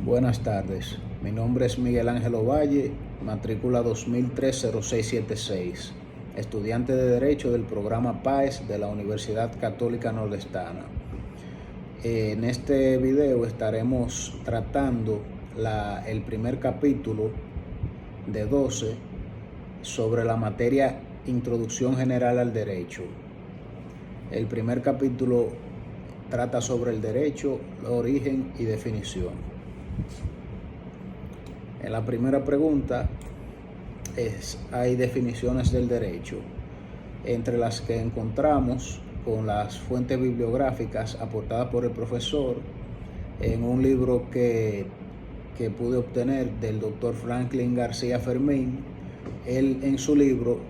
Buenas tardes, mi nombre es Miguel Ángel Ovalle, matrícula 2003-0676, estudiante de Derecho del programa PAES de la Universidad Católica Nordestana. En este video estaremos tratando el primer capítulo de 12 sobre la materia Introducción General al Derecho. El primer capítulo trata sobre el derecho, origen y definición. En la primera pregunta hay definiciones del derecho, entre las que encontramos con las fuentes bibliográficas aportadas por el profesor en un libro que pude obtener del doctor Franklin García Fermín. Él en su libro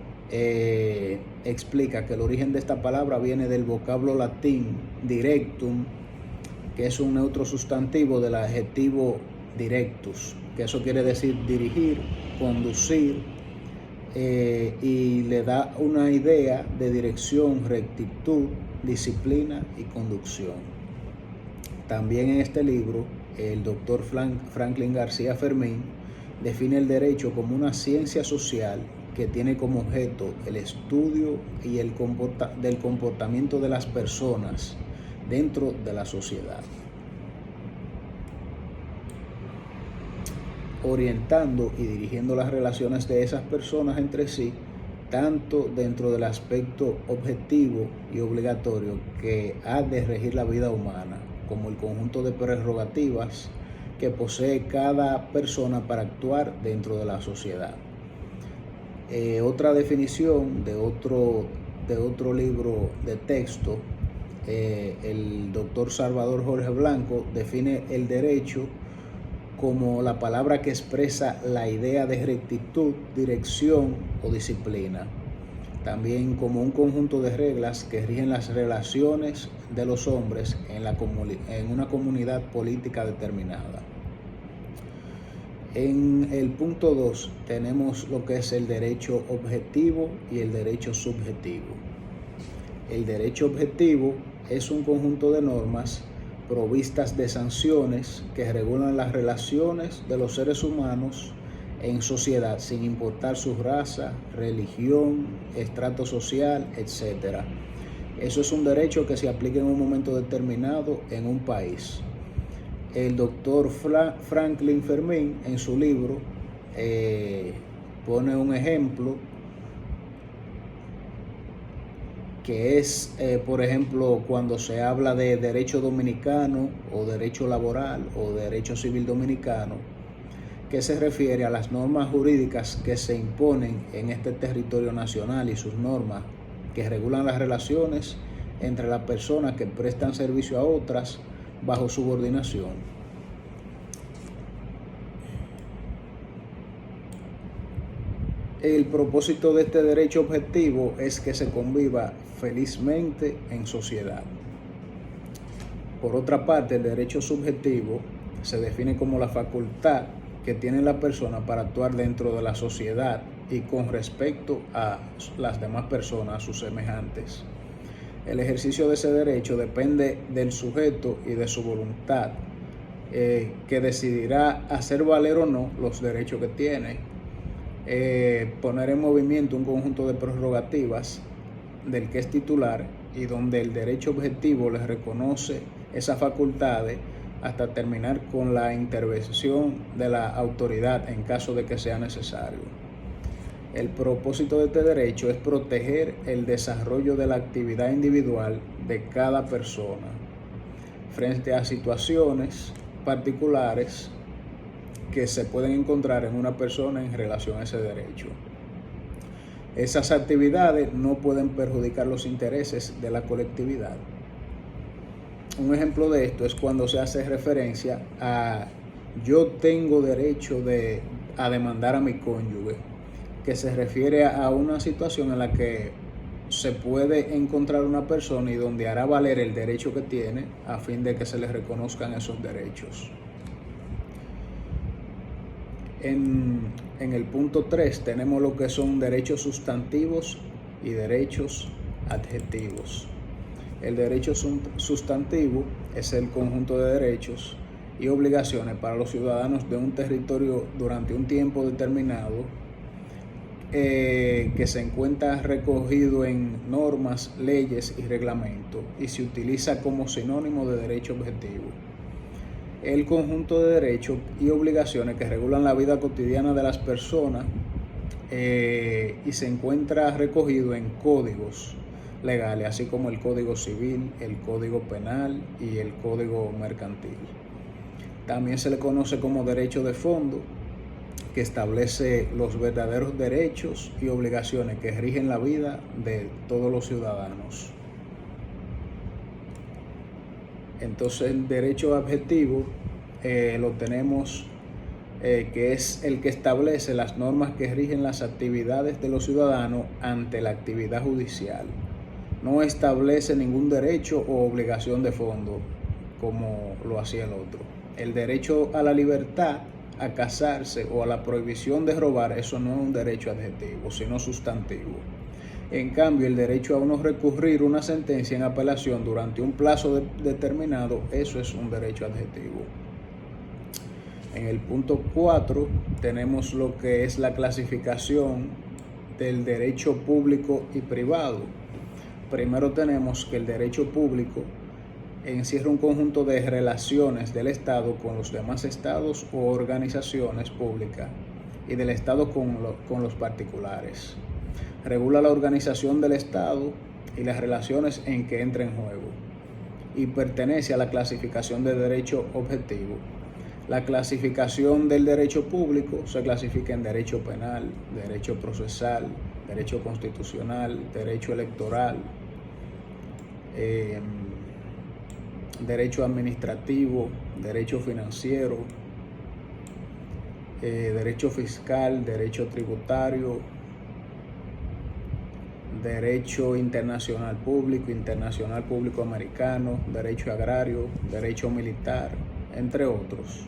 explica que el origen de esta palabra viene del vocablo latín directum, que es un neutro sustantivo del adjetivo directus, que eso quiere decir dirigir, conducir, y le da una idea de dirección, rectitud, disciplina y conducción. También en este libro, el doctor Franklin García Fermín define el derecho como una ciencia social que tiene como objeto el estudio y del comportamiento de las personas dentro de la sociedad, orientando y dirigiendo las relaciones de esas personas entre sí, tanto dentro del aspecto objetivo y obligatorio que ha de regir la vida humana, como el conjunto de prerrogativas que posee cada persona para actuar dentro de la sociedad. Otra definición de otro libro de texto, el doctor Salvador Jorge Blanco define el derecho como la palabra que expresa la idea de rectitud, dirección o disciplina. También como un conjunto de reglas que rigen las relaciones de los hombres en una comunidad política determinada. En el punto 2 tenemos lo que es el derecho objetivo y el derecho subjetivo. El derecho objetivo es un conjunto de normas provistas de sanciones que regulan las relaciones de los seres humanos en sociedad, sin importar su raza, religión, estrato social, etc. Eso es un derecho que se aplica en un momento determinado en un país. El doctor Franklin Fermín en su libro pone un ejemplo que es, por ejemplo, cuando se habla de derecho dominicano o derecho laboral o derecho civil dominicano, que se refiere a las normas jurídicas que se imponen en este territorio nacional y sus normas que regulan las relaciones entre las personas que prestan servicio a otras bajo subordinación. El propósito de este derecho objetivo es que se conviva felizmente en sociedad. Por otra parte, el derecho subjetivo se define como la facultad que tiene la persona para actuar dentro de la sociedad y con respecto a las demás personas, a sus semejantes. El ejercicio de ese derecho depende del sujeto y de su voluntad, que decidirá hacer valer o no los derechos que tiene. Poner en movimiento un conjunto de prerrogativas del que es titular y donde el derecho objetivo le reconoce esas facultades hasta terminar con la intervención de la autoridad en caso de que sea necesario. El propósito de este derecho es proteger el desarrollo de la actividad individual de cada persona frente a situaciones particulares que se pueden encontrar en una persona en relación a ese derecho. Esas actividades no pueden perjudicar los intereses de la colectividad. Un ejemplo de esto es cuando se hace referencia a yo tengo derecho a demandar a mi cónyuge, que se refiere a una situación en la que se puede encontrar una persona y donde hará valer el derecho que tiene a fin de que se le reconozcan esos derechos. En el punto 3 tenemos lo que son derechos sustantivos y derechos adjetivos. El derecho sustantivo es el conjunto de derechos y obligaciones para los ciudadanos de un territorio durante un tiempo determinado, que se encuentra recogido en normas, leyes y reglamentos y se utiliza como sinónimo de derecho objetivo. El conjunto de derechos y obligaciones que regulan la vida cotidiana de las personas y se encuentra recogido en códigos legales, así como el Código Civil, el Código Penal y el Código Mercantil. También se le conoce como derecho de fondo, que establece los verdaderos derechos y obligaciones que rigen la vida de todos los ciudadanos. Entonces, el derecho objetivo lo tenemos que es el que establece las normas que rigen las actividades de los ciudadanos ante la actividad judicial. No establece ningún derecho o obligación de fondo como lo hacía el otro. El derecho a la libertad, a casarse o a la prohibición de robar, eso no es un derecho adjetivo, sino sustantivo. En cambio, el derecho a uno recurrir una sentencia en apelación durante un plazo determinado, eso es un derecho adjetivo. En el punto 4 tenemos lo que es la clasificación del derecho público y privado. Primero tenemos que el derecho público encierra un conjunto de relaciones del Estado con los demás estados o organizaciones públicas y del Estado con los particulares. Regula la organización del Estado y las relaciones en que entra en juego y pertenece a la clasificación de derecho objetivo. La clasificación del derecho público se clasifica en derecho penal, derecho procesal, derecho constitucional, derecho electoral, derecho administrativo, derecho financiero, derecho fiscal, derecho tributario, derecho internacional público americano, derecho agrario, derecho militar, entre otros.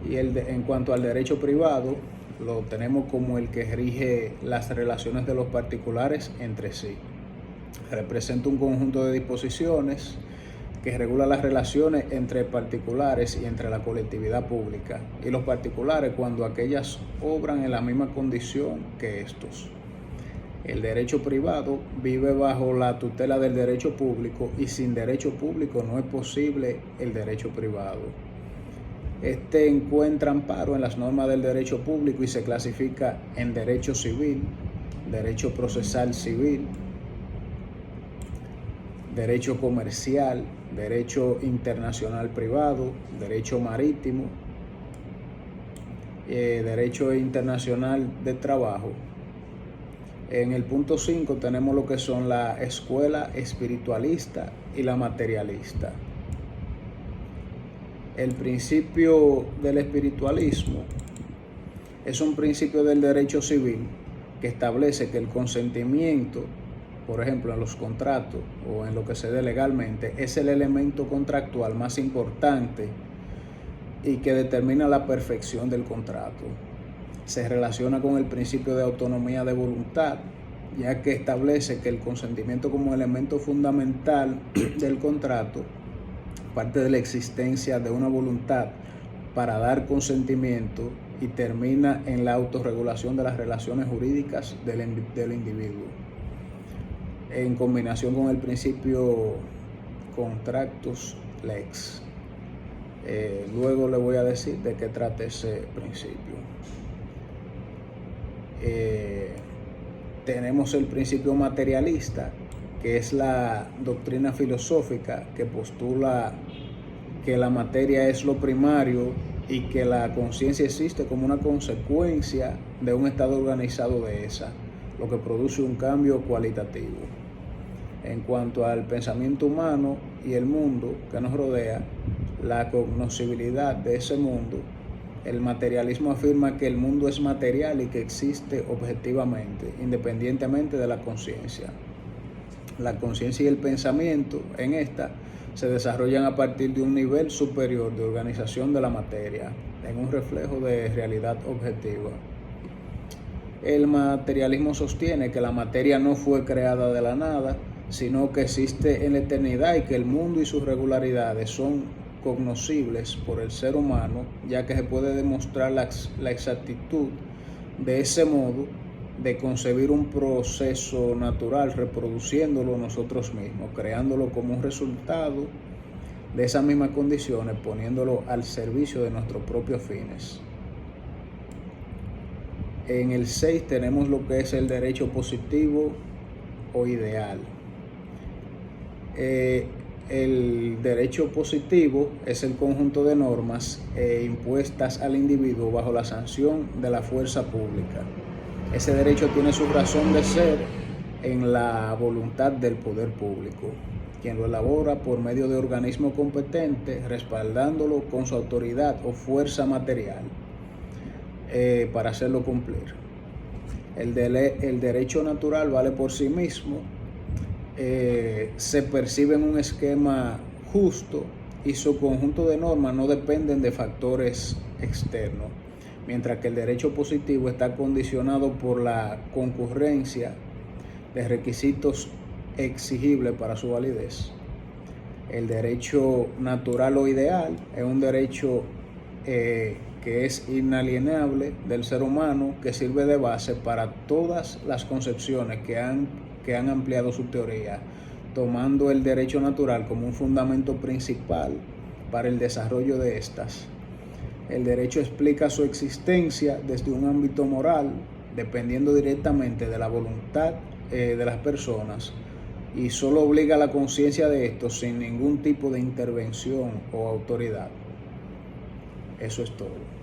Y en cuanto al derecho privado, lo tenemos como el que rige las relaciones de los particulares entre sí. Representa un conjunto de disposiciones que regula las relaciones entre particulares y entre la colectividad pública y los particulares cuando aquellas obran en la misma condición que estos. El derecho privado vive bajo la tutela del derecho público y sin derecho público no es posible el derecho privado. Este encuentra amparo en las normas del derecho público y se clasifica en derecho civil, derecho procesal civil, derecho comercial, derecho internacional privado, derecho marítimo, derecho internacional de trabajo. En el punto 5 tenemos lo que son la escuela espiritualista y la materialista. El principio del espiritualismo es un principio del derecho civil que establece que el consentimiento, por ejemplo, en los contratos o en lo que se dé legalmente, es el elemento contractual más importante y que determina la perfección del contrato. Se relaciona con el principio de autonomía de voluntad, ya que establece que el consentimiento como elemento fundamental del contrato parte de la existencia de una voluntad para dar consentimiento y termina en la autorregulación de las relaciones jurídicas del individuo, en combinación con el principio contractus lex. Luego le voy a decir de qué trata ese principio. Tenemos el principio materialista, que es la doctrina filosófica que postula que la materia es lo primario y que la conciencia existe como una consecuencia de un estado organizado de esa, lo que produce un cambio cualitativo. En cuanto al pensamiento humano y el mundo que nos rodea, la cognoscibilidad de ese mundo, el materialismo afirma que el mundo es material y que existe objetivamente, independientemente de la conciencia. La conciencia y el pensamiento en esta se desarrollan a partir de un nivel superior de organización de la materia, en un reflejo de realidad objetiva. El materialismo sostiene que la materia no fue creada de la nada, sino que existe en la eternidad y que el mundo y sus regularidades son cognoscibles por el ser humano, ya que se puede demostrar la exactitud de ese modo de concebir un proceso natural, reproduciéndolo nosotros mismos, creándolo como un resultado de esas mismas condiciones, poniéndolo al servicio de nuestros propios fines. En el 6 tenemos lo que es el derecho positivo o ideal. El derecho positivo es el conjunto de normas impuestas al individuo bajo la sanción de la fuerza pública. Ese derecho tiene su razón de ser en la voluntad del poder público, quien lo elabora por medio de organismos competentes, respaldándolo con su autoridad o fuerza material para hacerlo cumplir. El derecho natural vale por sí mismo, se percibe en un esquema justo y su conjunto de normas no dependen de factores externos, mientras que el derecho positivo está condicionado por la concurrencia de requisitos exigibles para su validez. El derecho natural o ideal es un derecho que es inalienable del ser humano, que sirve de base para todas las concepciones que han ampliado su teoría, tomando el derecho natural como un fundamento principal para el desarrollo de estas. El derecho explica su existencia desde un ámbito moral, dependiendo directamente de la voluntad de las personas, y solo obliga a la conciencia de esto sin ningún tipo de intervención o autoridad. Eso es todo.